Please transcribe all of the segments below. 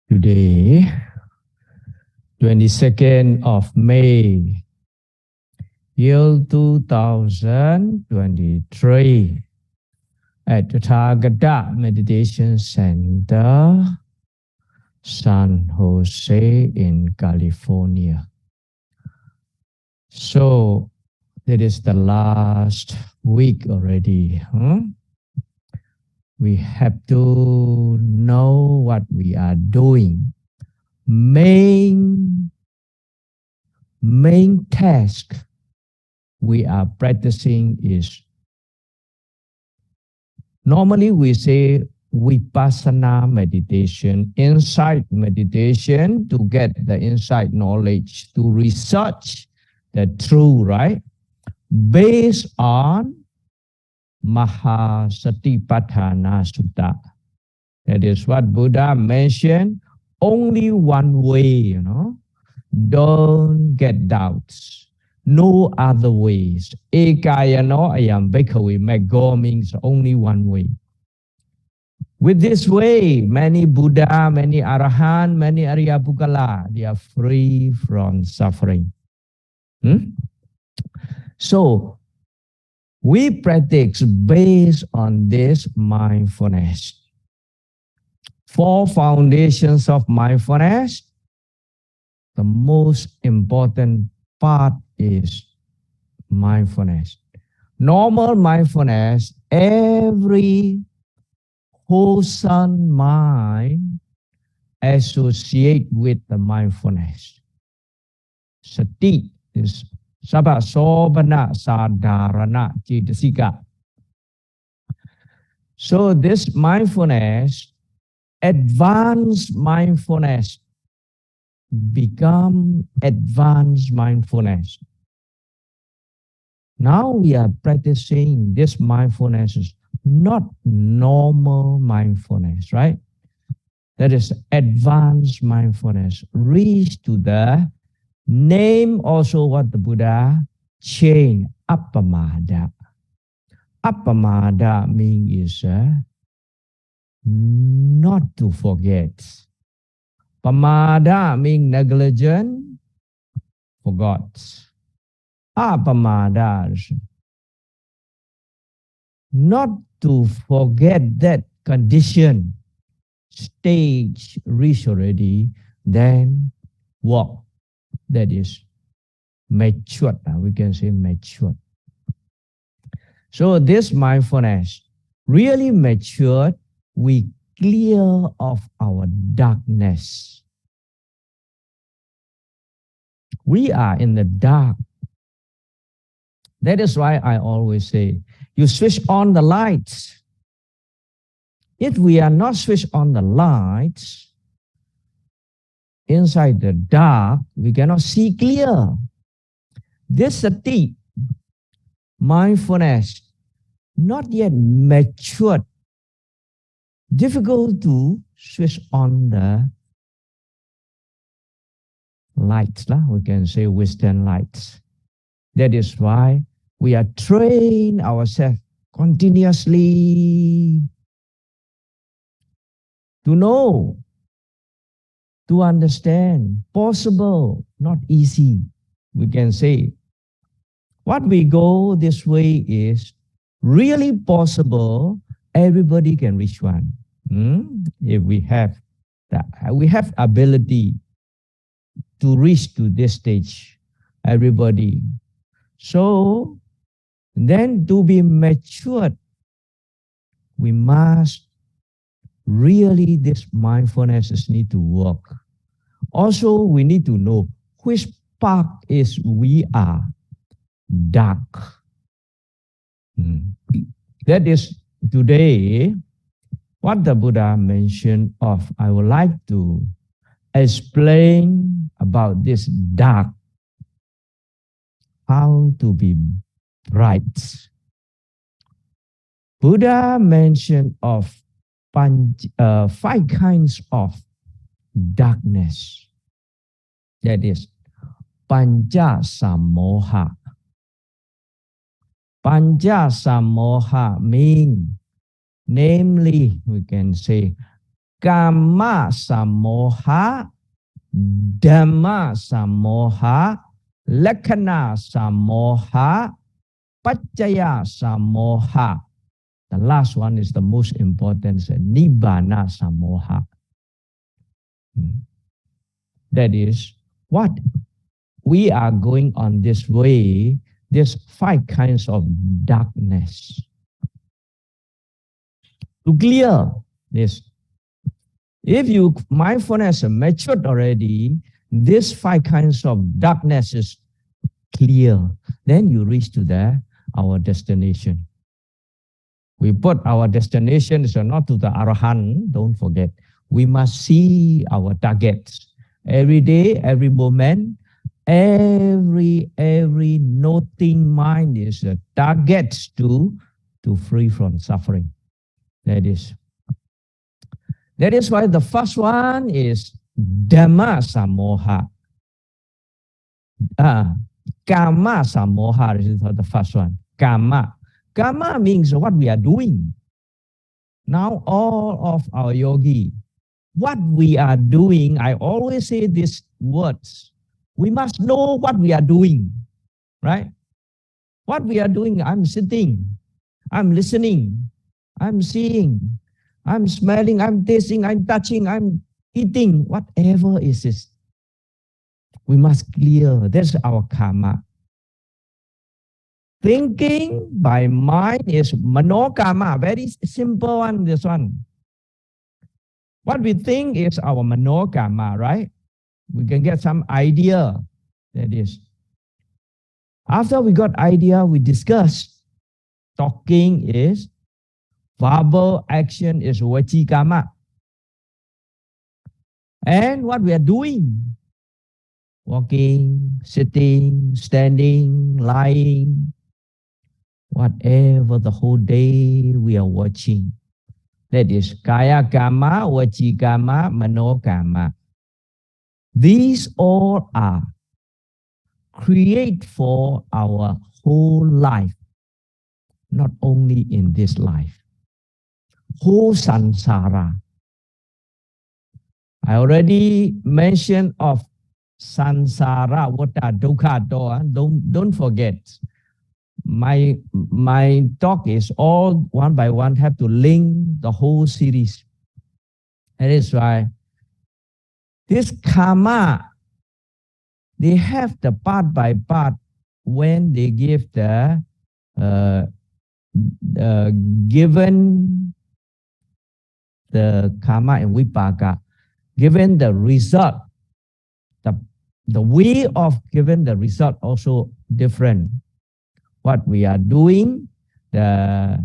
Today, 22nd of May, year 2023, at the Tathagata Meditation Center, San Jose in California. So, that is the last week already. We have to know what we are doing. Main task we are practicing is, normally we say vipassana meditation, insight meditation, to get the insight knowledge, to research the truth, right? Based on Mahasatipatthana Sutta. That is what Buddha mentioned. Only one way, Don't get doubts. No other ways. Ekayano ayam bhikkhave maggo means only one way. With this way, many Buddha, many Arahant, many Arya Buddha, they are free from suffering. So, we practice based on this mindfulness. 4 foundations of mindfulness. The most important part is mindfulness. Normal mindfulness, every wholesome mind associate with the mindfulness. Sati is sabha sobhana sadharana cetasika. So this mindfulness, advanced mindfulness, become advanced mindfulness. Now we are practicing this mindfulness, is not normal mindfulness, right? That is advanced mindfulness. Reach to the name also what the Buddha changed, appamada. Appamada means not to forget. Pamada means negligent, forgot. Appamada, not to forget that condition, stage reached already, then walk. That is matured. We can say matured. So this mindfulness really matured. We clear of our darkness. We are in the dark. That is why I always say, you switch on the lights. If we are not switched on the lights, inside the dark, we cannot see clear. This sati, mindfulness, not yet matured, difficult to switch on the lights. We can say Western lights. That is why we are train ourselves continuously to know, to understand, possible, not easy. We can say, what we go this way is really possible. Everybody can reach one. If we have that, we have ability to reach to this stage, everybody. So then to be matured, we must really, this mindfulness need to work. Also, we need to know which part is we are dark. That is today what the Buddha mentioned of. I would like to explain about this dark, how to be bright. Buddha mentioned of 5 kinds of darkness. That is Pancha Sammoha. Pancha Sammoha means, namely, we can say Kama samoha, Dhamma samoha, Lakkhana samoha, Paccaya samoha. The last one is the most important, Nibbana samoha. That is what we are going on this way. There's 5 kinds of darkness. To clear this, if you mindfulness matured already, these 5 kinds of darkness is clear. Then you reach to our destination. We put our destination is not to the Arahant. Don't forget, we must see our targets every day, every moment. Every noting mind is a target to free from suffering. That is why the first one is Dhamma samoha. Kama samoha is the first one. Kama means what we are doing. Now all of our yogi, what we are doing, I always say these words. We must know what we are doing, right? What we are doing, I'm sitting, I'm listening, I'm seeing, I'm smelling, I'm tasting, I'm touching, I'm eating, whatever is this. We must clear. That's our karma. Thinking by mind is manokama, very simple one, this one. What we think is our manokama, right? We can get some idea. That is. After we got idea, we discuss. Talking is verbal, action is vachikama. And what we are doing, walking, sitting, standing, lying, whatever the whole day we are watching. That is kaya kama, vachikama, manokama. These all are create for our whole life, not only in this life. Whole samsara. I already mentioned of samsara, vata, dukkha, doha. Don't forget. My talk is all one by one, have to link the whole series. That is why this karma, they have the part by part when they give the given the karma and vipaka, given the result, the way of giving the result also different. What we are doing, that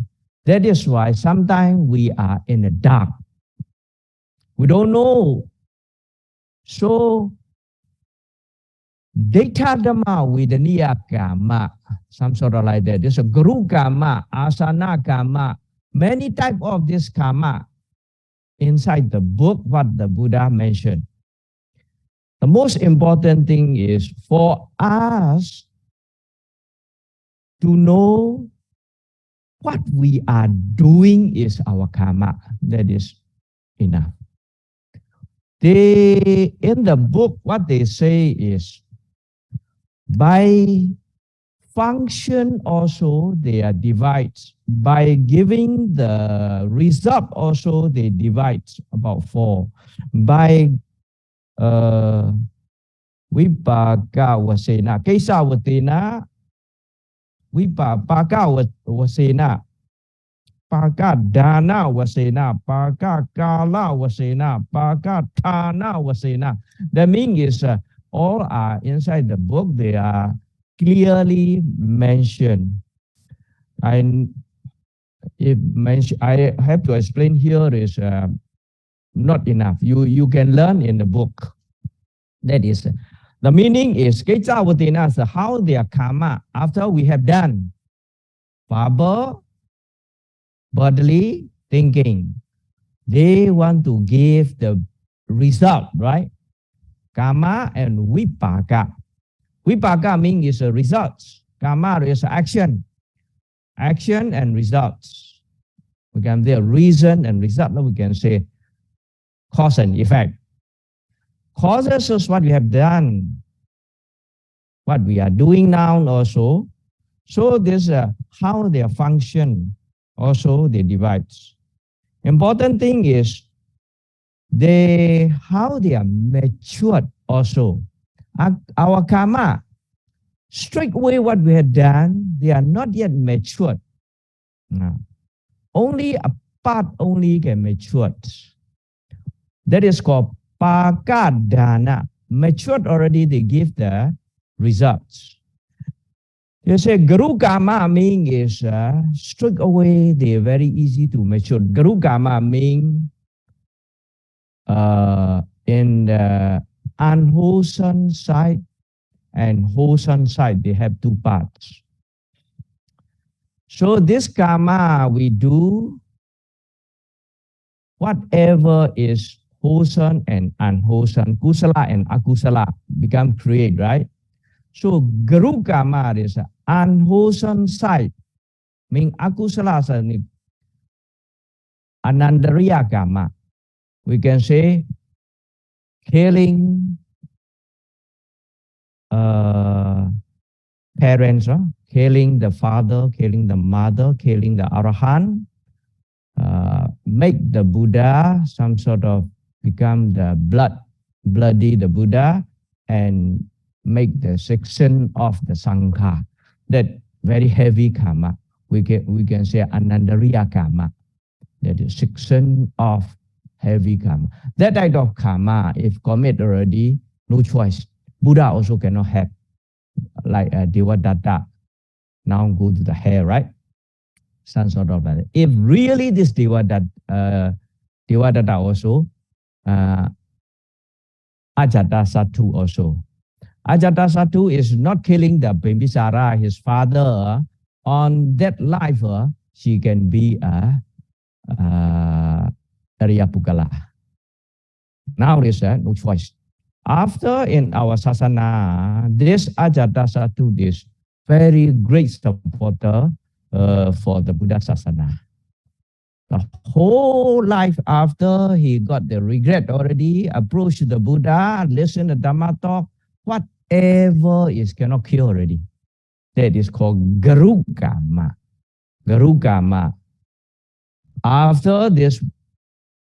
is why sometimes we are in the dark. We don't know. So, Data Dhamma Vedaniya Karma, some sort of like that. There's a Guru Karma, Asana Karma, many type of this karma inside the book, what the Buddha mentioned. The most important thing is for us to know what we are doing is our karma. That is enough. In the book, what they say is, by function also they are divided. By giving the result also they divide about 4. By vipaka vasena, kaisa vatena, vipaka vasena, paka dana vasena, paka kala vasena, paka thana vasena. The meaning is all are inside the book. They are clearly mentioned. I have to explain here is not enough. You can learn in the book. That is, the meaning is how their karma after we have done verbal, bodily, thinking. They want to give the result, right? Karma and vipaka. Vipaka means is a results. Karma is action. Action and results. We can say reason and result. We can say cause and effect. Causes is what we have done, what we are doing now also. So this how they function, also they divide. Important thing is how they are matured also. Our karma, straight away what we have done, they are not yet matured. No. Only a part only can mature. That is called pakadana. Matured already, they give the results. You say Guru Karma mean is straight away, they are very easy to mature. Guru Karma mean in the unwholesome side and wholesome side, they have two parts. So this karma we do, whatever is wholesome and unwholesome, kusala and akusala become create, right? So Guru Karma is an unwholesome side, mean akusala is anandariya karma. We can say killing parents, killing the father, killing the mother, killing the arahant, make the Buddha some sort of become the bloody the Buddha, and make the section of the Sangha. That very heavy karma. We can say anandariya karma. That is section of heavy karma. That type of karma, if commit already, no choice. Buddha also cannot have, like Devadatta. Now go to the hair, right? Some sort of that. If really this Devadatta also, Ajatasattu also. Ajatasattu is not killing the Bimbisara, his father. On that life, she can be a Arya Pugala. Now there's no choice. After in our sasana, this Ajatasattu is very great supporter for the Buddha sasana. The whole life after he got the regret already, approached the Buddha, listened to Dhamma talk, whatever is cannot kill already. That is called Guru Karma. Guru Karma. After this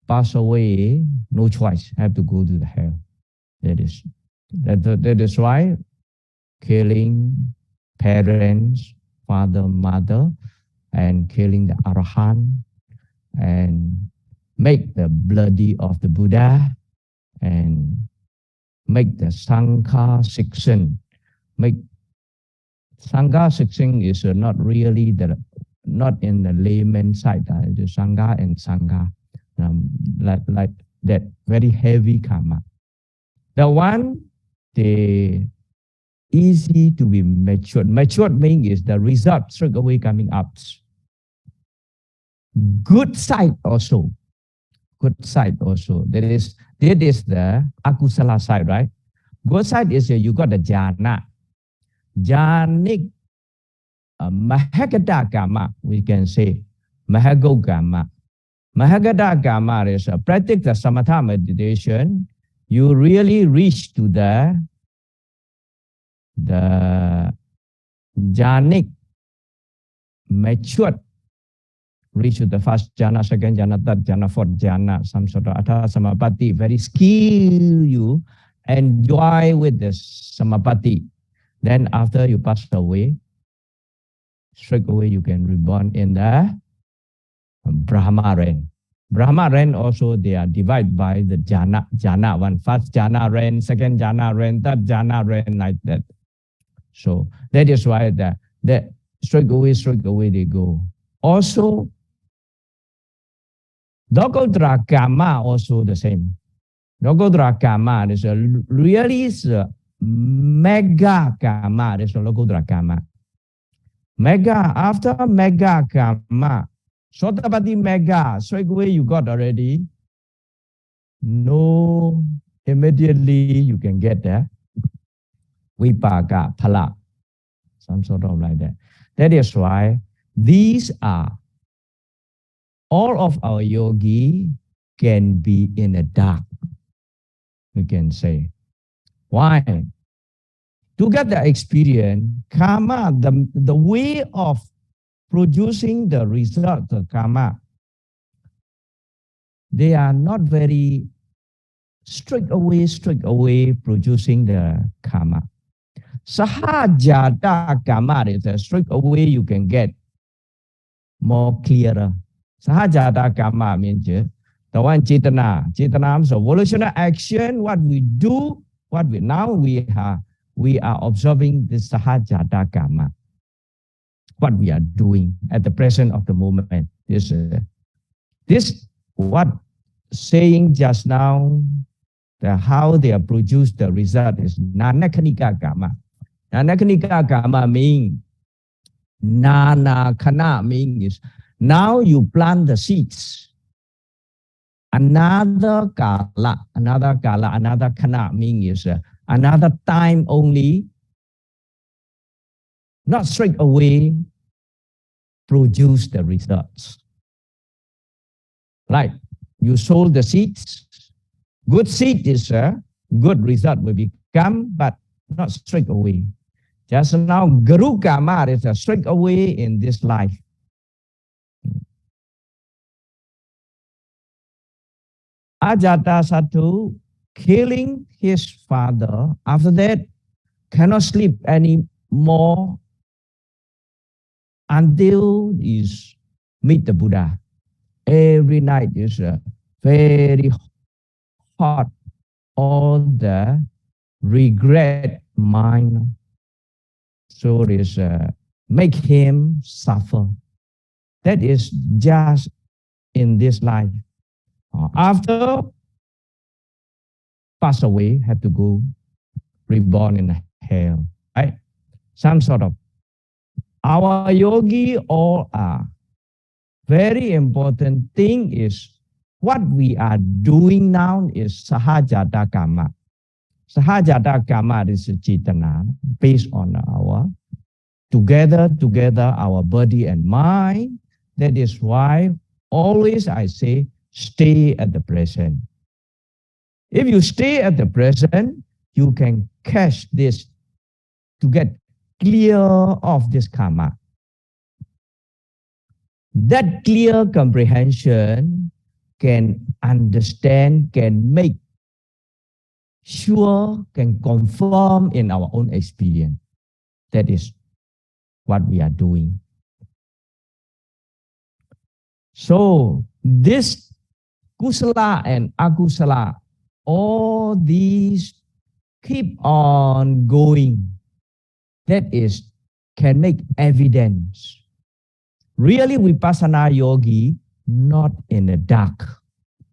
pass away, no choice, have to go to the hell. That is why killing parents, father, mother, and killing the arahant, and make the bloody of the Buddha, and make the Sangha section. Make Sangha section is not really not in the layman side. The Sangha and Sangha, like that very heavy karma. The one they easy to be matured. Matured meaning is the result straight away coming up. Good side also. Good side also. That is the akusala side, right? Good side is you got the jhana. Jhanic mahagata karma, we can say. Mahago karma. Mahagata karma is practice the samatha meditation. You really reach to the jhanic matured, reach to the first jhana, second jhana, third jhana, fourth jhana, some sort of atha samapatti, very skill you, enjoy with the samapatti. Then after you pass away, straight away you can reborn in the Brahma realm. Brahma realm also they are divided by the jhana one, first jhana realm, second jhana realm, third jhana realm, like that. So that is why that straight away they go. Also, Dogodra karma also the same. Dogodra karma is really mega karma. There's a Dogodra karma. Mega, after mega karma, Sotapati mega, straight away you got already. No, immediately you can get there. Vipaka, phala, some sort of like that. That is why these are all of our yogi can be in the dark, we can say. Why? To get the experience, karma, the way of producing the result of karma, they are not very strict away producing the karma. Sahajata karma is a strict away you can get more clearer. Sahajata karma means the one Chetana. Chetana means volitional action, what we do, we are observing the Sahajata karma. What we are doing at the present of the moment. This what saying just now, how they are produced the result is Nanakanika karma. Nanakanika karma means Nana kana means now you plant the seeds. Another kala, another kana means another time only, not straight away produce the results. Like you sow the seeds, good seed is a good result will become, but not straight away. Just now, Guru Karma is a straight away in this life. Ajatasattu killing his father, after that cannot sleep anymore until is meet the Buddha. Every night is very hot, all the regret mind. So it is make him suffer. That is just in this life. After pass away, have to go reborn in hell. Right? Some sort of our yogi all are. Very important thing is what we are doing now is Sahajata Karma. Sahajata Karma is Chitana based on our together our body and mind. That is why always I say stay at the present. If you stay at the present, you can catch this to get clear of this karma. That clear comprehension can understand, can make sure, can confirm in our own experience. That is what we are doing. So this kusala and akusala, all these keep on going. That is, can make evidence. Really, Vipassana yogi, not in the dark.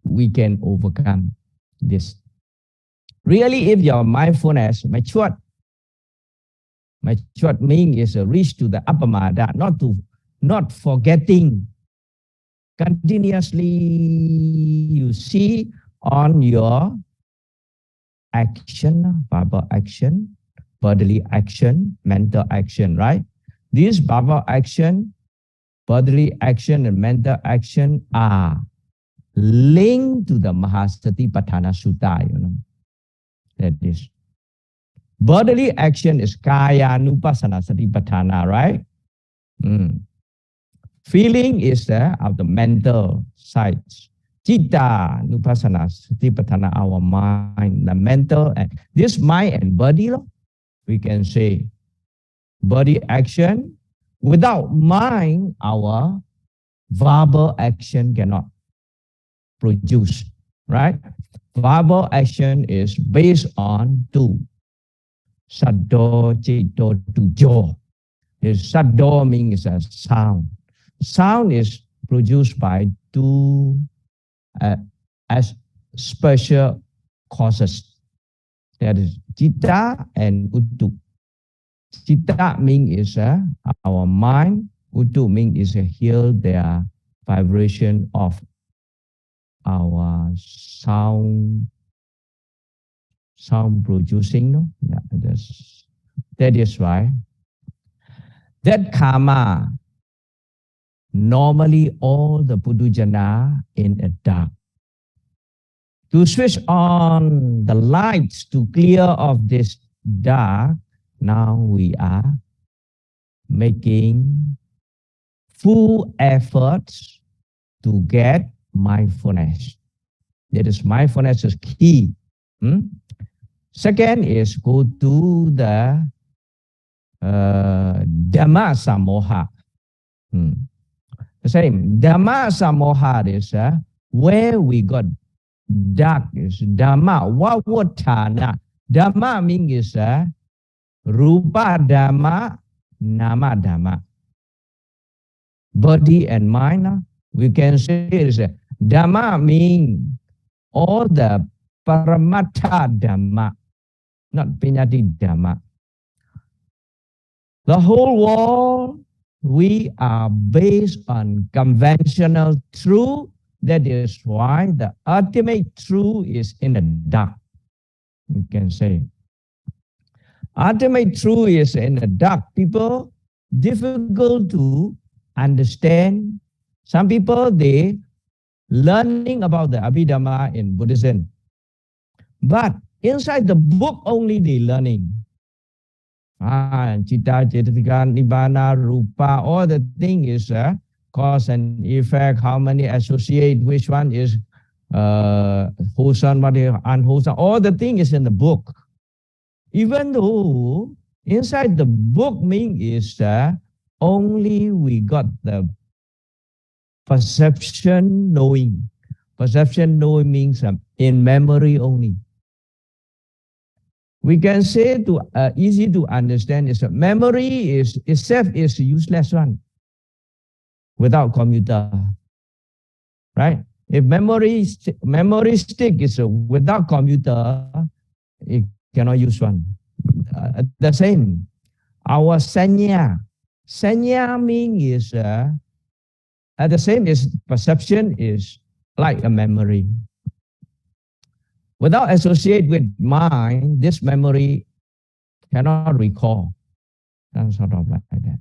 We can overcome this. Really, if your mindfulness matured meaning is reach to the appamada, not forgetting. Continuously you see on your action, verbal action, bodily action, mental action, right? These verbal action, bodily action, and mental action are linked to the Mahasatipatthana Sutta, That is. Bodily action is Kaya Nupassana Satipatthana, right? Feeling is of the mental sides. Chitta Nupassana Satipatthana, our mind, the mental, and this mind and body, we can say body action. Without mind, our verbal action cannot produce, right? Verbal action is based on two. Saddo, Chitto, Tujo. This Saddo means a sound. Sound is produced by two as special causes. That is Chitta and Uttu. Chitta means is our mind. Uttu means is hear their vibration of our sound producing. No? Yeah, that is why that karma, normally all the Pudujana in a dark. To switch on the lights to clear of this dark, now we are making full efforts to get mindfulness. That is, mindfulness is key. Second is go to the Dhamma Samoha. The same. Dhamma Samoha is where we got dark is Dhamma. Vavutthana. Dhamma means Rupa Dhamma, Nama Dhamma. Body and mind. We can say is Dhamma means all the Paramattha Dhamma, not Pinyati Dhamma. The whole world, we are based on conventional truth. That is why the ultimate truth is in the dark. We can say. Ultimate truth is in the dark. People, difficult to understand. Some people, they learning about the Abhidhamma in Buddhism. But inside the book only they learning. Citta, Cetika, Nibbana, Rupa, all the thing is cause and effect, how many associate, which one is wholesome, what is unwholesome, all the thing is in the book. Even though inside the book mean is only we got the perception knowing. Perception knowing means in memory only. We can say to easy to understand is that memory is itself is useless one without computer, right? If memory stick is without computer, it cannot use one. The same, our sanya mean is the same is perception is like a memory. Without associate with mind, this memory cannot recall. That's sort of like that.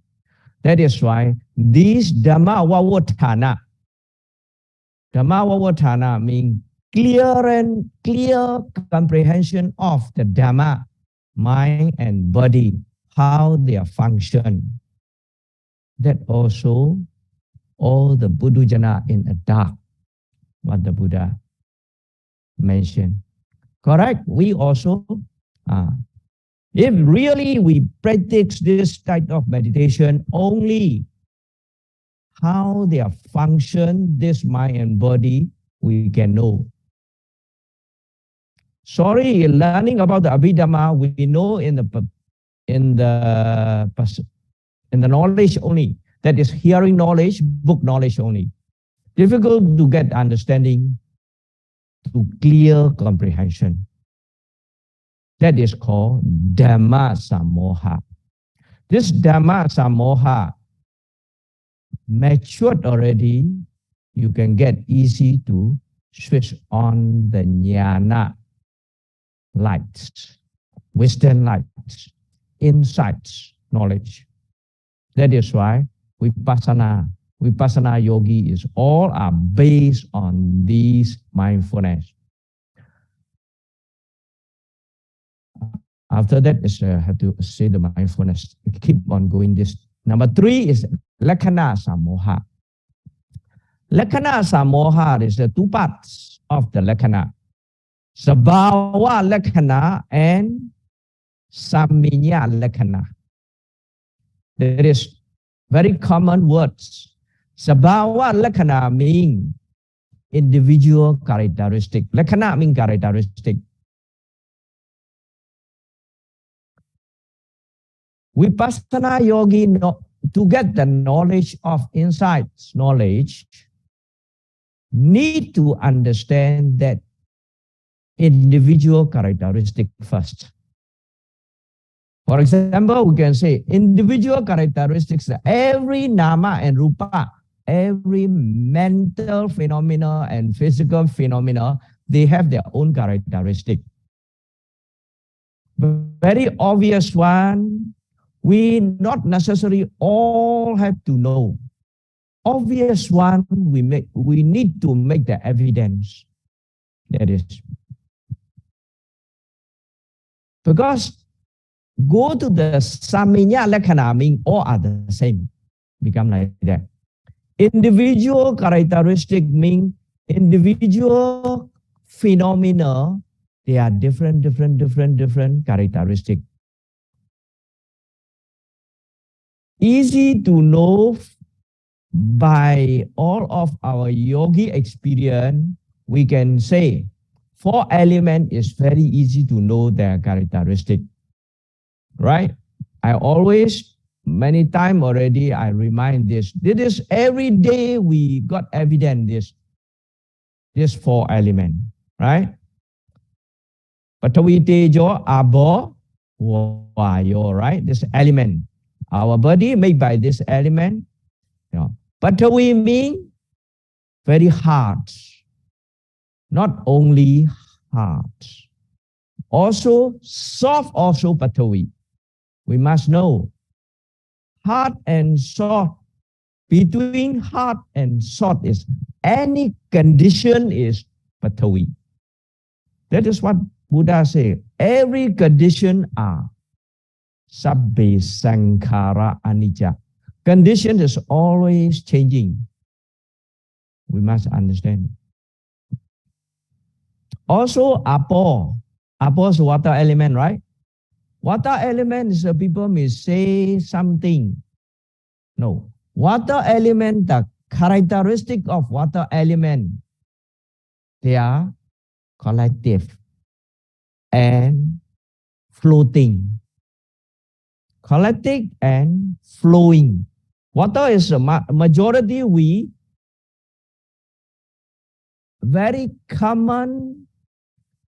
That is why this Dhamma Vavutthana means clear comprehension of the Dhamma, mind and body, how they function. That also all the Buddhajana in the dark, what the Buddha mentioned. Correct? We also, if really we practice this type of meditation, only how they function, this mind and body, we can know. Sorry, learning about the Abhidhamma, we know in the knowledge only. That is hearing knowledge, book knowledge only. Difficult to get understanding, to clear comprehension. That is called Dhamma Samoha. This Dhamma Samoha matured already, you can get easy to switch on the jnana lights, wisdom lights, insights, knowledge. That is why Vipassana yogi is all are based on these mindfulness. After that is have to say the mindfulness. Keep on going this. Number 3 is Lakkhana Samoha. Lakkhana Samoha is the 2 parts of the Lakkhana. Sabhava Lakkhana and Saminya Lakkhana. There is very common words. Sabhava Lakkhana means individual characteristic. Lakkhana means characteristic. Vipassana yogi, to get the knowledge of insights, knowledge, need to understand that individual characteristic first. For example, we can say individual characteristics, every nama and rupa, every mental phenomena and physical phenomena, they have their own characteristic. Very obvious one, we not necessarily all have to know. Obvious one, we need to make the evidence. That is because go to the Saminya Lakkhana mean all are the same. Become like that. Individual characteristic mean individual phenomena. They are different characteristic. Easy to know by all of our yogi experience. We can say 4 elements is very easy to know their characteristic. Right? I always, many time already, I remind this. This is every day we got evidence this 4 element, right? Patavi tejo abo vayo, right? This element. Our body made by this element. You know. Patavi mean very hard. Not only hard. Also soft, also patavi. We must know hard and soft. Between hard and soft is any condition is patavi. That is what Buddha said. Every condition are sabbe sankhara anicca. Condition is always changing. We must understand. Also, apo. Apo is water element, right? Water element is people may say something. No. Water element, the characteristic of water element, they are collective and floating. Collective and flowing. Water is a majority we very common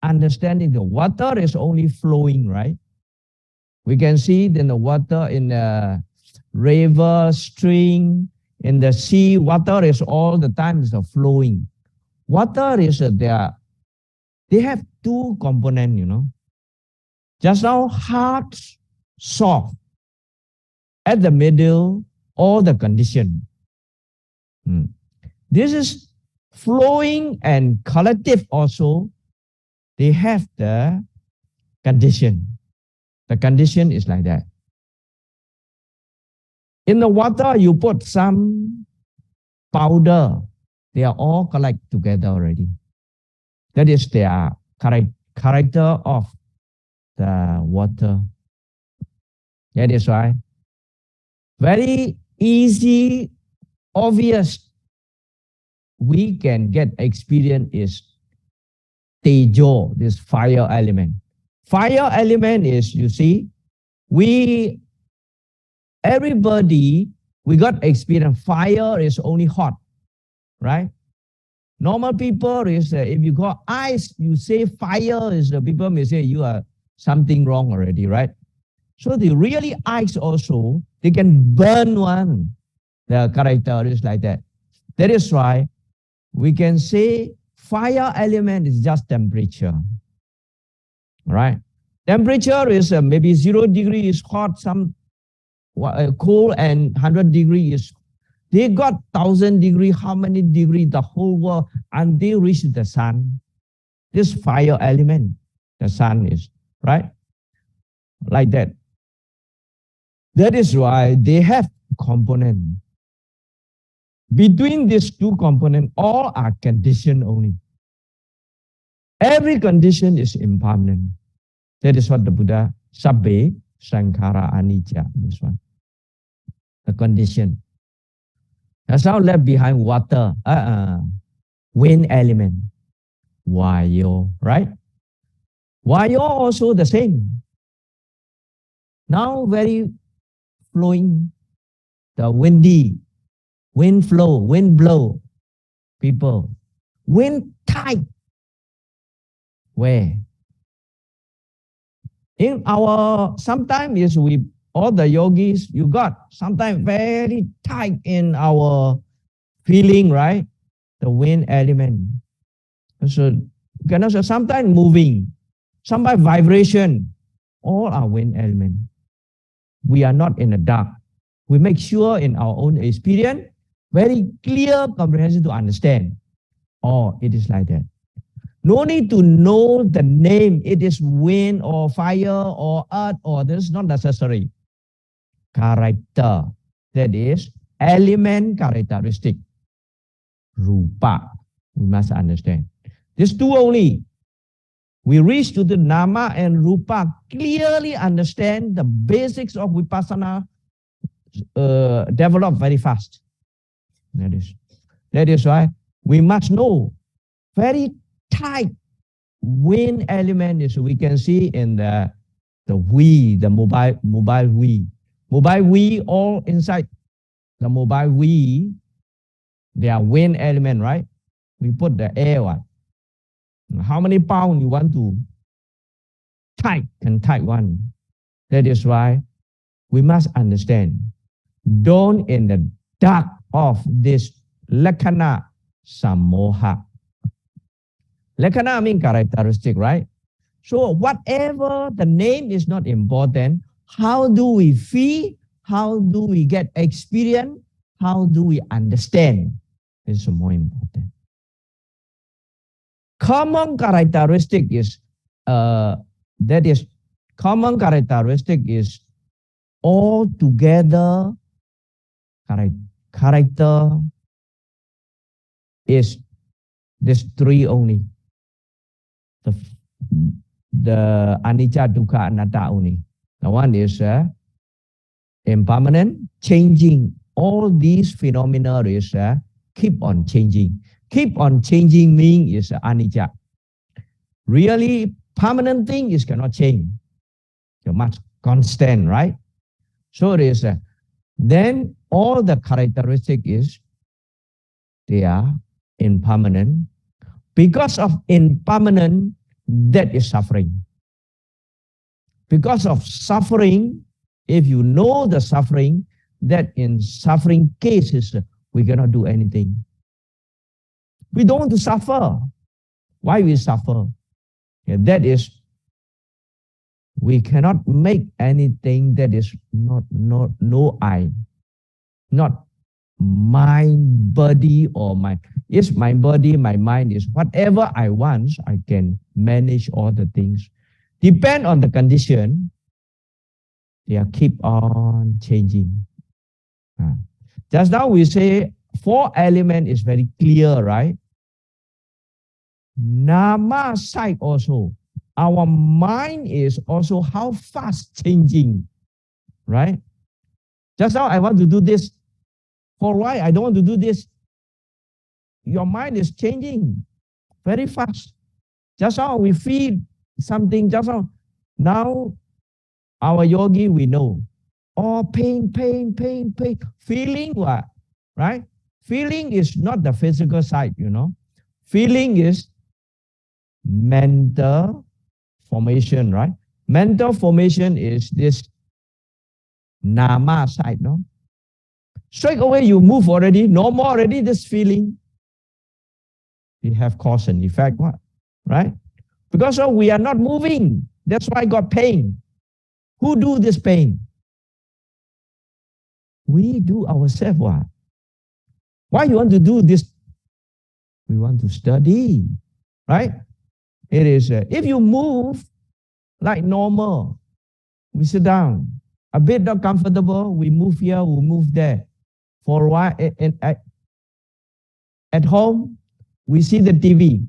understanding. The water is only flowing, right? We can see then the water in the river, stream, in the sea, water is all the time is flowing. Water is they have 2 components, you know. Just now, hard, soft. At the middle, all the condition. This is flowing and collective also. They have the condition. The condition is like that. In the water, you put some powder. They are all collect together already. That is their character of the water. That is why very easy, obvious we can get experience is tejo, this fire element. Fire element is, you see, everybody, we got experience. Fire is only hot, right? Normal people is, if you got ice, you say fire is, people may say you are something wrong already, right? So the really ice also, they can burn one. The character is like that. That is why we can say fire element is just temperature, right? Temperature is maybe 0 degree is hot, some cold, and 100 degree is, they got 1,000 degree, how many degree, the whole world, and they reach the sun. This fire element, the sun is, right? Like that. That is why they have component. Between these 2 components, all are conditioned only. Every condition is impermanent. That is what the Buddha, sabbe sankhara anicca, this one. The condition. That's now left behind water, wind element, vayo, right? Vayo also the same. Now very flowing, the windy, wind flow, wind blow, people. Wind tight. Where? In our, sometimes is we, all the yogis, you got sometimes very tight in our feeling, right? The wind element. So, can also sometimes moving, sometimes vibration, all are wind element. We are not in the dark. We make sure in our own experience, very clear comprehension to understand. Oh, it is like that. No need to know the name. It is wind or fire or earth or this is not necessary. Character. That is element characteristic. Rupa. We must understand. These two only. We reach to the Nama and Rupa, clearly understand the basics of Vipassana, develop very fast. That is why we must know very tight wind element is we can see in the we, the mobile we. Mobile we all inside the mobile we, they are wind element, right? We put the air one. How many pounds you want to can type one. That is why we must understand. Don't in the dark of this lakkhana samoha. Lakkhana means characteristic, right? So whatever the name is not important. How do we feel? How do we get experience? How do we understand? This is more important. Common characteristic is common characteristic is all together character is this three only. The anicca, dukkha, anatta only. The one is impermanent, changing. All these phenomena is keep on changing. Keep on changing means is anicca. Really, permanent thing is cannot change. You must constant, right? So it is. Then all the characteristic is they are impermanent. Because of impermanent, that is suffering. Because of suffering, if you know the suffering, that in suffering cases, we cannot do anything. We don't want to suffer. Why we suffer? Yeah, that is, we cannot make anything that is not no I, not mind, body, or mind. Yes, my body, my mind is whatever I want, I can manage all the things. Depend on the condition, they are keep on changing. Just now we say 4 element is very clear, right? Nama side also. Our mind is also how fast changing, right? Just now I want to do this. For why I don't want to do this? Your mind is changing very fast. Just now we feel something, just now our yogi, we know. Oh, pain. Feeling what? Right? Feeling is not the physical side, you know. Feeling is mental formation, right? Mental formation is this nama side, no? Straight away you move already, no more already this feeling. We have cause and effect, what? Right? Because we are not moving. That's why I got pain. Who do this pain? We do ourselves. What? Why you want to do this? We want to study, right? It is, if you move like normal, we sit down, a bit not comfortable, we move here, we move there. For a while, at home, we see the TV.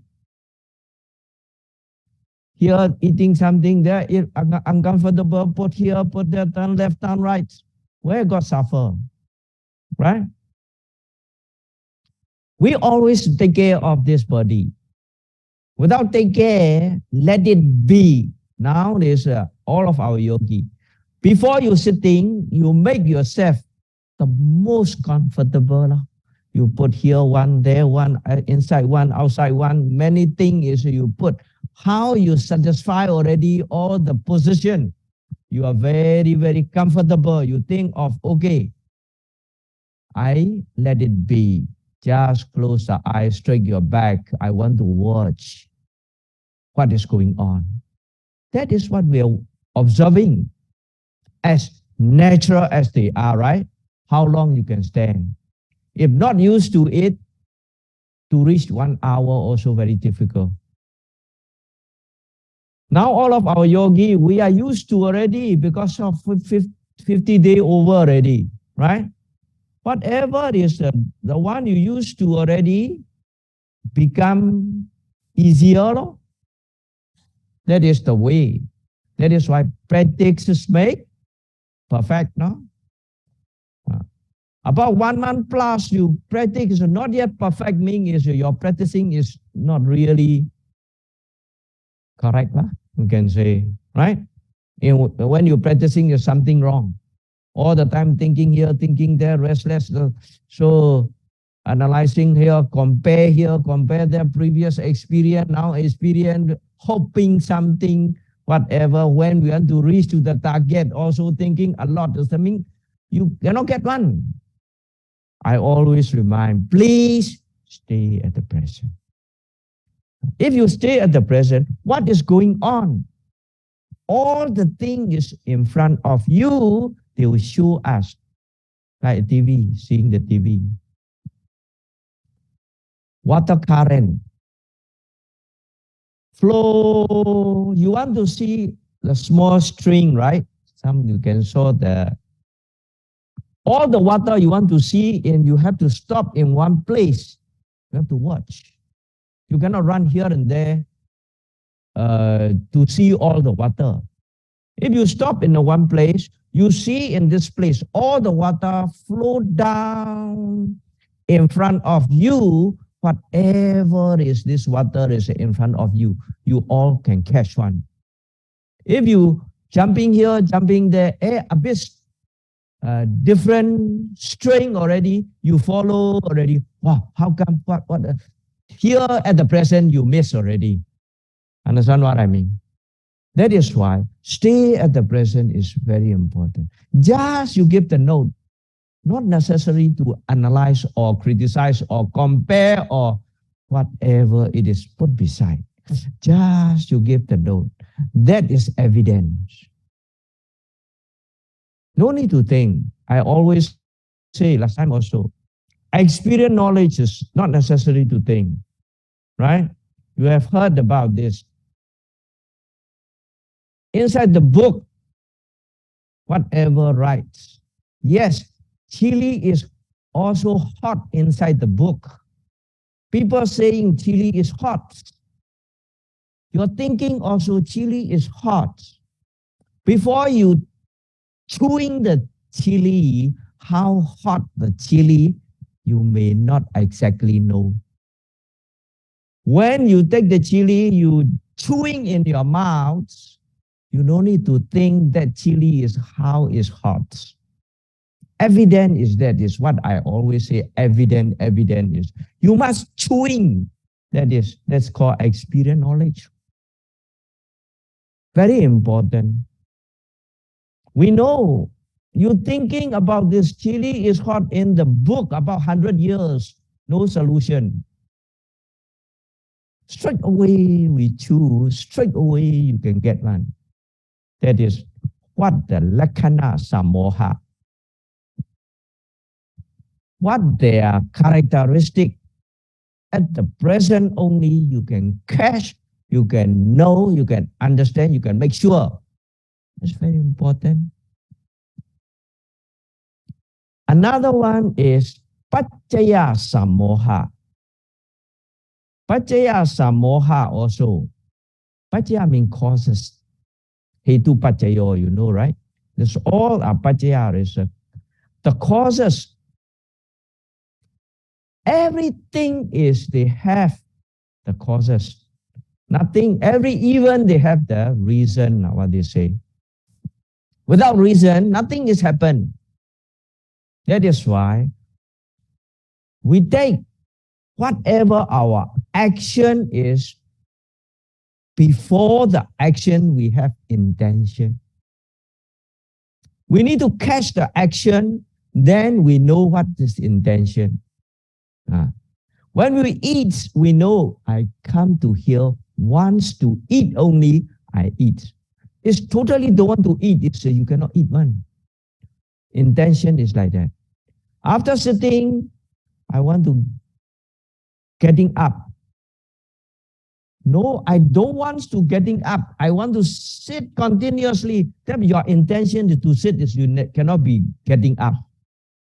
Here, eating something, there, uncomfortable, put here, put there, turn left, turn right. Where God suffer, right? We always take care of this body. Without take care, let it be. Now there's all of our yogi. Before you sitting, you make yourself the most comfortable. You put here one, there one, inside one, outside one. Many things is you put. How you satisfy already all the position. You are very, very comfortable. You think of, okay, I let it be. Just close the eyes, straight your back. I want to watch what is going on. That is what we are observing. As natural as they are, right? How long you can stand. If not used to it, to reach 1 hour also very difficult. Now all of our yogi, we are used to already because of 50 day over already, right? Whatever is the one you used to already become easier. That is the way. That is why practices make perfect, no? About 1 month plus you practice, not yet perfect, means your practicing is not really correct, you can say, right? When you're practicing, there's something wrong. All the time thinking here, thinking there, restless. So analyzing here, compare their previous experience, now experience, hoping something, whatever. When we want to reach to the target, also thinking a lot. Does that mean you cannot get one? I always remind, please stay at the present. If you stay at the present, what is going on? All the things in front of you, they will show us, like TV, seeing the TV. Water current, flow. You want to see the small string, right? Some you can show all the water you want to see, and you have to stop in one place. You have to watch. You cannot run here and there to see all the water. If you stop in the one place, you see in this place all the water flow down in front of you. Whatever is this water is in front of you, you all can catch one. If you jumping here, jumping there, a bit different string already, you follow already. Wow, how come, what? Here at the present, you miss already. Understand what I mean? That is why stay at the present is very important. Just you give the note, not necessary to analyze or criticize or compare or whatever it is put beside. Just you give the note. That is evidence. No need to think. I always say, last time also, experience knowledge is not necessary to think, right? You have heard about this. Inside the book, whatever writes. Yes, chili is also hot inside the book. People saying chili is hot. You're thinking also chili is hot. Before you chewing the chili, how hot the chili, you may not exactly know. When you take the chili, you chewing in your mouth, you don't need to think that chili is how is hot. Evident is that is what I always say. Evident is you must chewing. That's called experience knowledge. Very important. We know you thinking about this chili is hot in the book about 100 years, no solution. Straight away we choose, straight away you can get one. That is what the lakkhana samoha. What their characteristic at the present only you can catch, you can know, you can understand, you can make sure. That's very important. Another one is paccaya samoha. Paccaya samoha also. Paccaya means causes. Hetu paccayo, you know, right? This all are paccaya is the causes. Everything is they have the causes. Nothing, every event they have the reason, what they say. Without reason, nothing is happened. That is why we take whatever our action is, before the action we have intention. We need to catch the action, then we know what is intention. When we eat, we know I come to here once to eat only, I eat. It's totally don't want to eat, it's you cannot eat one. Intention is like that. After sitting, I want to getting up. No, I don't want to getting up. I want to sit continuously. Then your intention to sit is you cannot be getting up.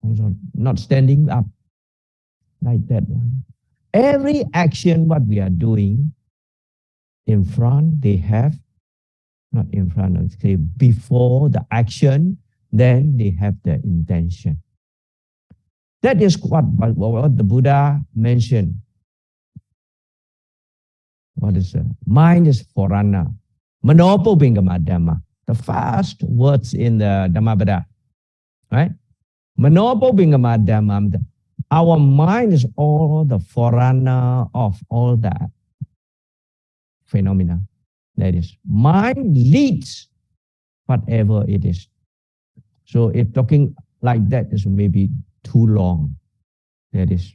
Also, not standing up like that one. Every action what we are doing in front, they have, not in front, of say before the action, then they have the intention. That is what the Buddha mentioned. What is it? Mind is forana. Manopo bingamadama. The first words in the Dhammapada. Right? Manopo bingamadama. Our mind is all the forerunner of all that phenomena. That is, mind leads whatever it is. So if talking like that is maybe too long. That is.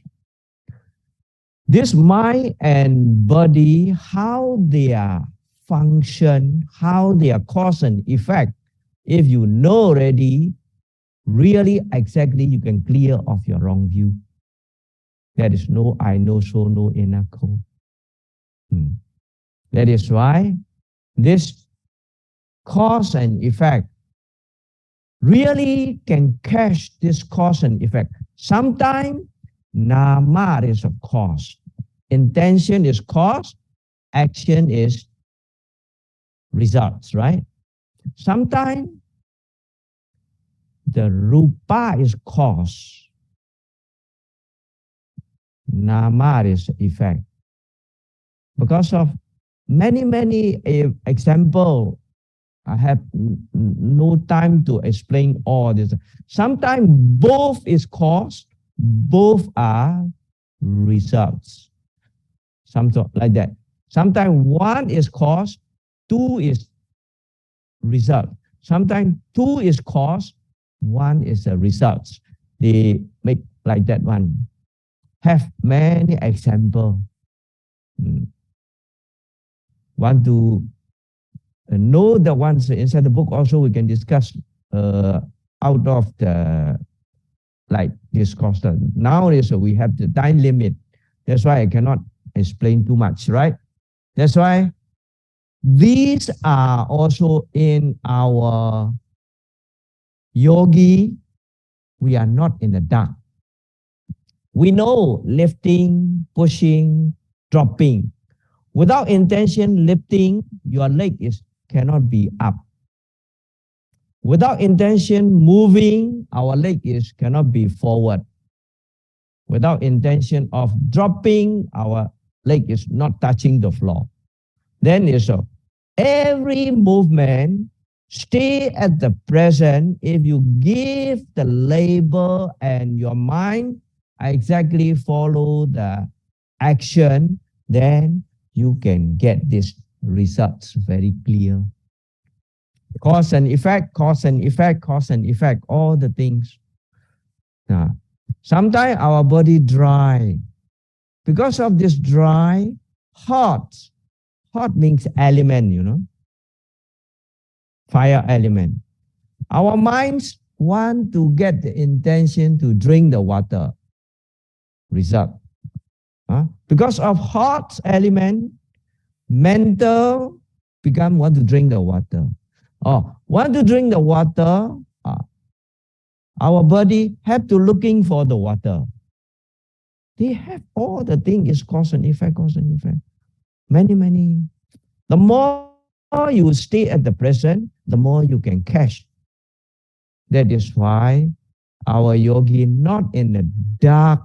This mind and body, how they are function, how they are cause and effect, if you know already, really exactly you can clear off your wrong view. There is no I, no so, no inner co. That is why this cause and effect really can catch this cause and effect. Sometimes nama is a cause. Intention is cause, action is results, right? Sometimes the rupa is cause, nama is effect. Because of many examples, I have no time to explain all this. Sometimes both is cause, both are results. Something like that. Sometimes one is cause, two is result. Sometimes two is cause, one is a result. They make like that one. Have many examples. Want to know the ones inside the book also we can discuss out of the like this course. Nowadays we have the time limit. That's why I cannot explain too much, right? That's why these are also in our yogi. We are not in the dark. We know lifting, pushing, dropping. Without intention lifting, your leg cannot be up. Without intention moving, our leg cannot be forward. Without intention of dropping, our leg is not touching the floor. Then every movement, stay at the present. If you give the label and your mind exactly follow the action, then you can get these results very clear. Cause and effect, cause and effect, cause and effect, all the things. Sometimes our body dry. Because of this dry, hot. Hot means element, fire element. Our minds want to get the intention to drink the water. Result. Because of hot element, mental become want to drink the water. Want to drink the water, our body have to looking for the water. They have all the thing is cause and effect, cause and effect. Many. The more you stay at the present, the more you can catch. That is why our yogi not in the dark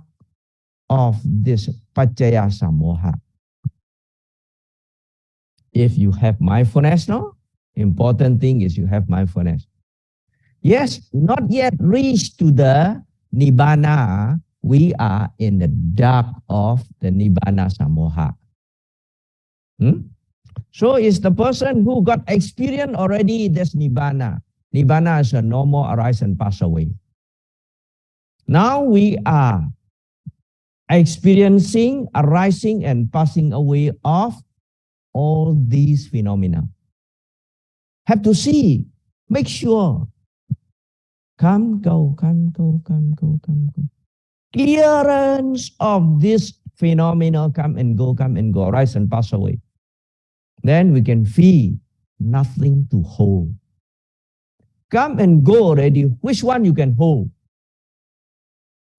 of this paccaya samoha. If you have mindfulness, important thing is you have mindfulness. Yes, not yet reached to the nibbana. We are in the dark of the nibbana samoha. So it's the person who got experience already this nibbana. Nibbana is a normal arise and pass away. Now we are experiencing arising and passing away of all these phenomena. Have to see, make sure. Come, go, come, go, come, go, come, go. Clearance of this phenomena come and go, arise and pass away. Then we can feel nothing to hold. Come and go already. Which one you can hold?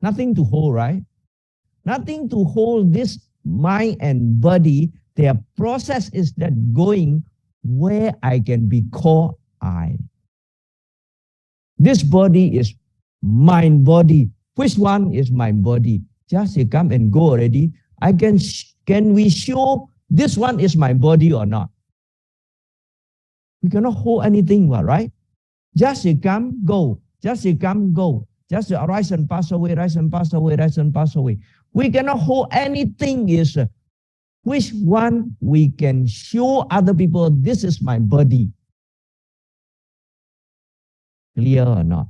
Nothing to hold, right? Nothing to hold this mind and body. Their process is that going where I can be called I. This body is mind body. Which one is my body? Just you come and go already. Can we show this one is my body or not? We cannot hold anything, right? Just you come, go. Just you come, go. Just arise and pass away, rise and pass away, rise and pass away. We cannot hold anything. Is which one we can show other people, this is my body. Clear or not?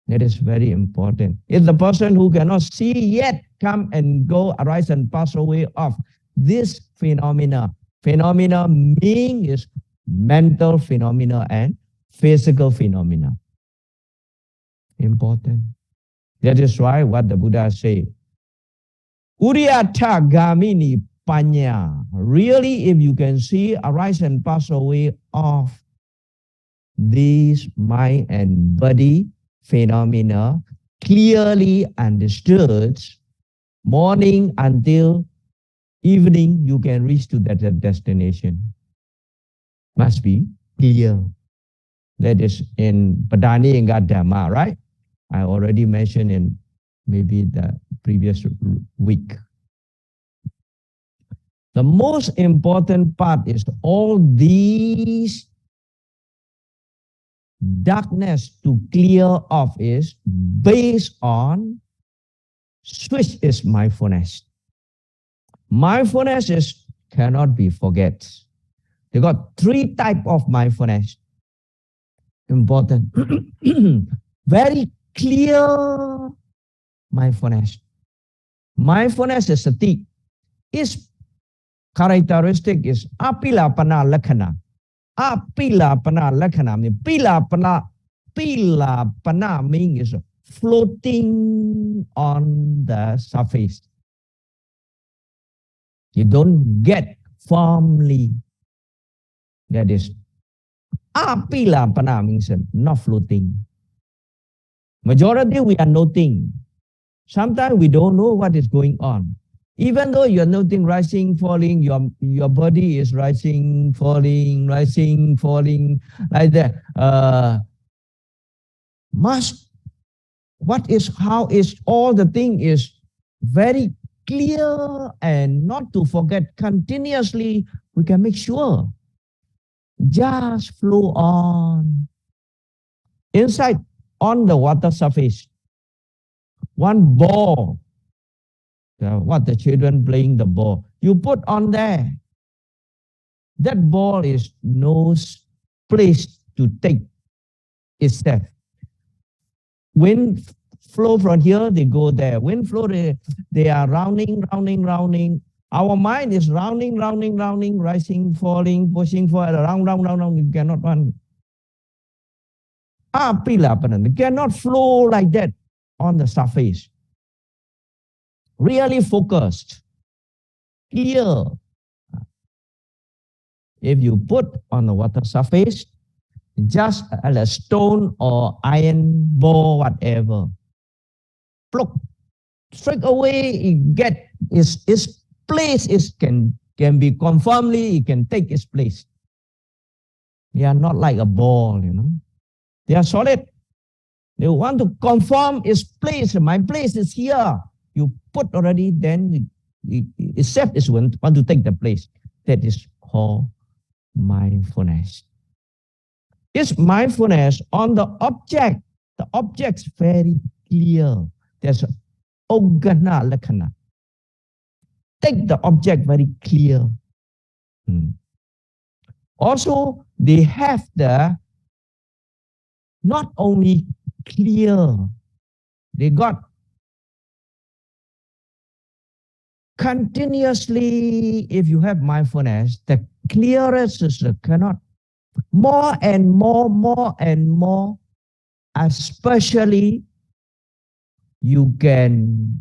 That is very important. If the person who cannot see yet come and go, arise and pass away of this phenomena. Phenomena meaning is mental phenomena and physical phenomena. Important. That is why what the Buddha say, Uriyata Gamini Panya. Really, if you can see, arise and pass away of these mind and body phenomena clearly understood, morning until evening, you can reach to that destination. Must be clear. That is in Padani and Dhamma, right? I already mentioned in maybe the previous week. The most important part is all these darkness to clear off is based on switch is mindfulness. Mindfulness is cannot be forget. They got 3 types of mindfulness. Important. Very clear mindfulness. Mindfulness is sati. Its characteristic is apilapana lakhana. Apilapana lakhana means pilapana means floating on the surface. You don't get firmly. That is apilapana means not floating. Majority we are noting. Sometimes we don't know what is going on. Even though you are noting rising, falling, your body is rising, falling, like that. How is all the thing is very clear and not to forget continuously, we can make sure. Just flow on. Inside, on the water surface, one ball, what the children playing the ball, you put on there. That ball is no place to take itself. Wind flow from here, they go there. Wind flow, they are rounding. Our mind is rounding, rising, falling, pushing forward, round. You cannot run. It cannot flow like that on the surface. Really focused, clear. If you put on the water surface, just a stone or iron ball, whatever, plug, straight away it get its place can be confirmedly, it can take its place. They are not like a ball, They are solid. They want to confirm its place. My place is here. You put already, then itself is want to take the place. That is called mindfulness. It's mindfulness on the object. The object's very clear. There's ogana lakana. Take the object very clear. Also, they have the not only clear, they got continuously, if you have mindfulness, the clearest is cannot more and more, especially you can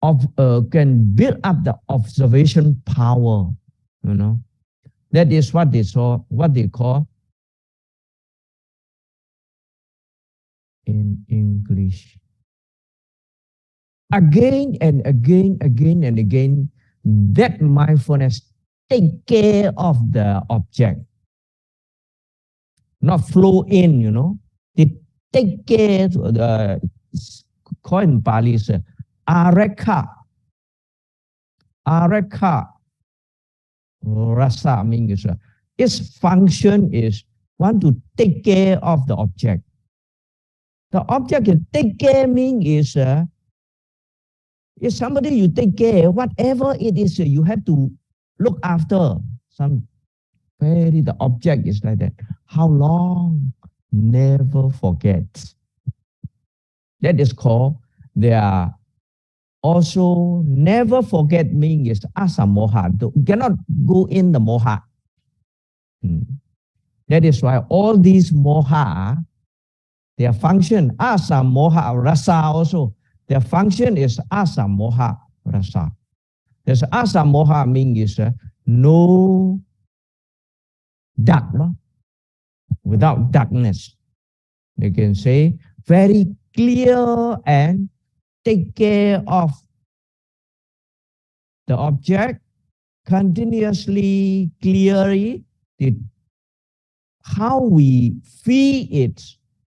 build up the observation power. you know. That is what they call in English. Again and again, again and again, that mindfulness take care of the object, not flow in, you know. They take care of the, call in Pali, areka, areka, rasa means its function is want to take care of the object. The object you take care means is somebody you take care, whatever it is, you have to look after. Some very the object is like that. How long? Never forget. That is called they are also never forget means is asa moha. Cannot go in the moha. That is why all these moha, their function, asa moha rasa also. Their function is asa moha rasa. There's asa moha means no dark, no? Without darkness. They can say very clear and take care of the object continuously, clearly. How we feel it,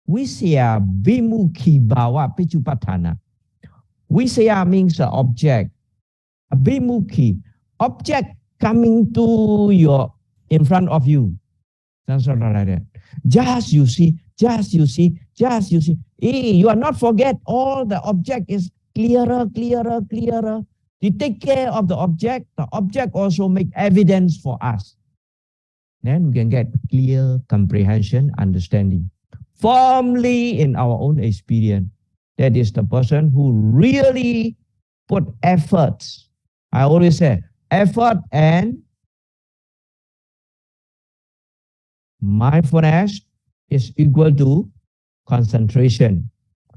Visaya Bimukhi Bhava Pichupatthana. Visaya means the object. Bimukhi, object coming to your in front of you. That's not like that. Just you see, just you see, just you see. You are not forget all the object is clearer, clearer, clearer. You take care of the object also make evidence for us. Then we can get clear comprehension, understanding. Firmly in our own experience, that is the person who really put efforts. I always say effort and mindfulness is equal to concentration.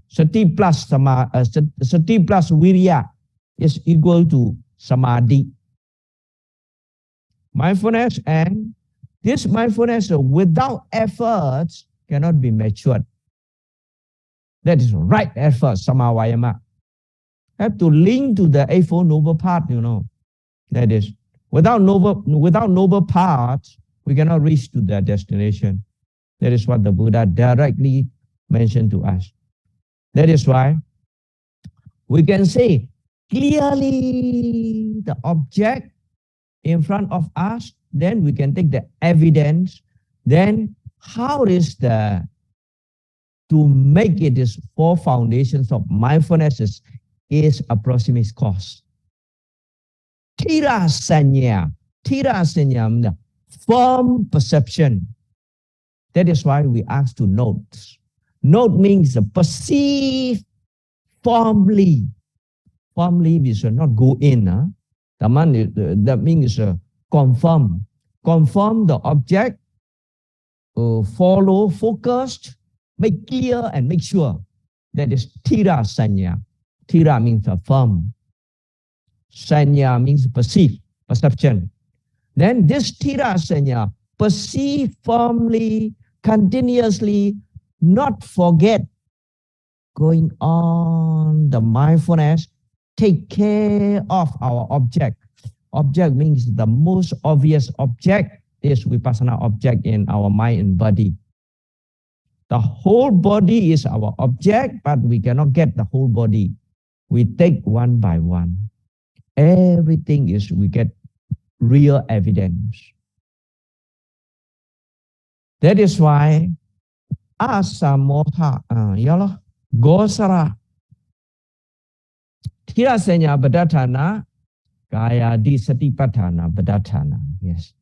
Sati plus virya is equal to samadhi. Mindfulness and this mindfulness without efforts cannot be matured. That is right effort, samavayama. Have to link to the Eightfold Noble Path, you know. That is, without noble paths, we cannot reach to that destination. That is what the Buddha directly mentioned to us. That is why we can say clearly the object in front of us, then we can take the evidence. Then how is the to make it is four foundations of mindfulness is approximate cause. Tira sanya firm perception. That is why we ask to note. Note means perceive firmly. Firmly we should not go in. That means confirm. Confirm the object, follow, focused, make clear and make sure. That is tira sanya. Tira means firm. Sanya means perceive, perception. Then this tira sanya, perceive firmly, continuously, not forget, going on the mindfulness, take care of our object. Object means the most obvious object is vipassana object in our mind and body. The whole body is our object, but we cannot get the whole body. We take one by one. Everything is, we get real evidence. That is why asamoha, gosara, tirasenya badatana, kaya di satipatthana badatana. Yes.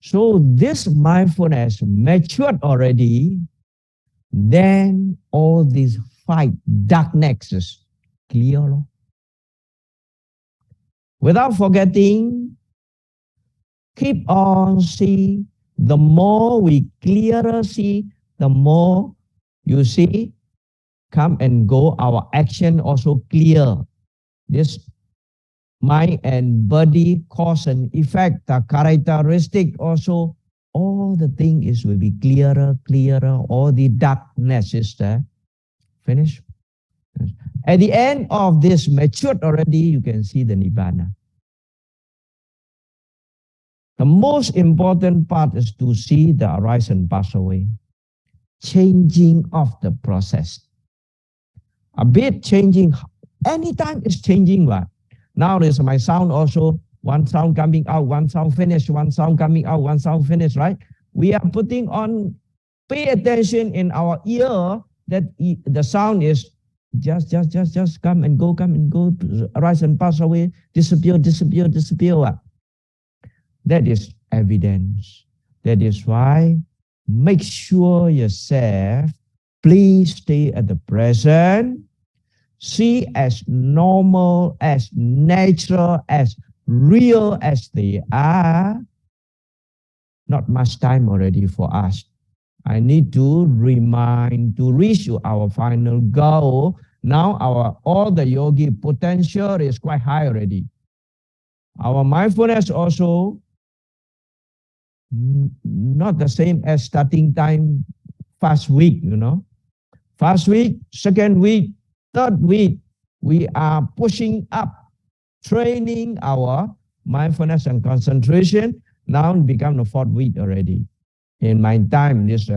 So this mindfulness matured already, then all these five dark nexus clear. Without forgetting, keep on see. The more we clearer see, the more you see, come and go, our action also clear. This mind and body, cause and effect, the characteristic also, all the thing is will be clearer, clearer, all the darkness is there. Finish. At the end of this matured already, you can see the Nibbana. The most important part is to see the arise and pass away. Changing of the process. A bit changing, anytime it's changing. What? Now there's my sound also, one sound coming out, one sound finished, one sound coming out, one sound finished, right? We are putting on, pay attention in our ear that the sound is just come and go, arise and pass away, disappear. What? That is evidence. That is why make sure yourself, please stay at the present, see as normal, as natural, as real as they are. Not much time already for us. I need to remind to reach our final goal. Now all the yogi potential is quite high already. Our mindfulness also not the same as starting time first week, First week, second week, third week, we are pushing up, training our mindfulness and concentration. Now it become the fourth week already. In my time, this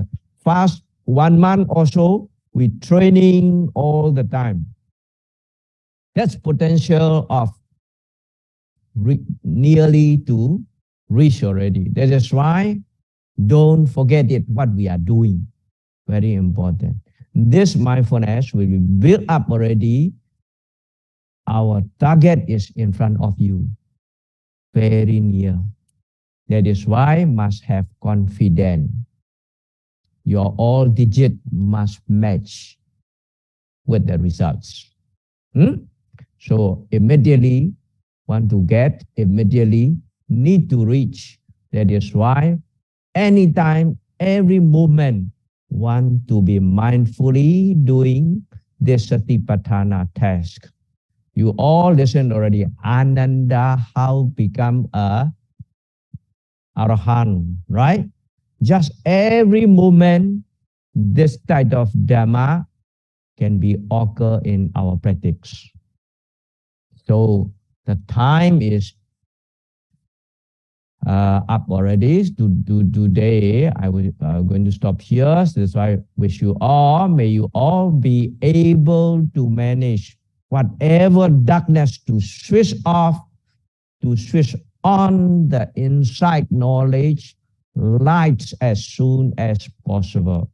fast 1 month or so, we training all the time. That's potential of nearly to reach already. That is why don't forget it, what we are doing. Very important. This mindfulness will be built up already. Our target is in front of you, very near. That is why must have confidence. Your all digit must match with the results. So immediately want to get, immediately need to reach. That is why anytime, every moment, want to be mindfully doing this Satipatthana task. You all listen already. Ananda, how become a Arahant, right? Just every moment, this type of Dhamma can be occur in our practice. So the time is up already. Today, I will going to stop here. So that's why I wish you all, may you all be able to manage whatever darkness to switch off, to switch on the insight knowledge, lights as soon as possible.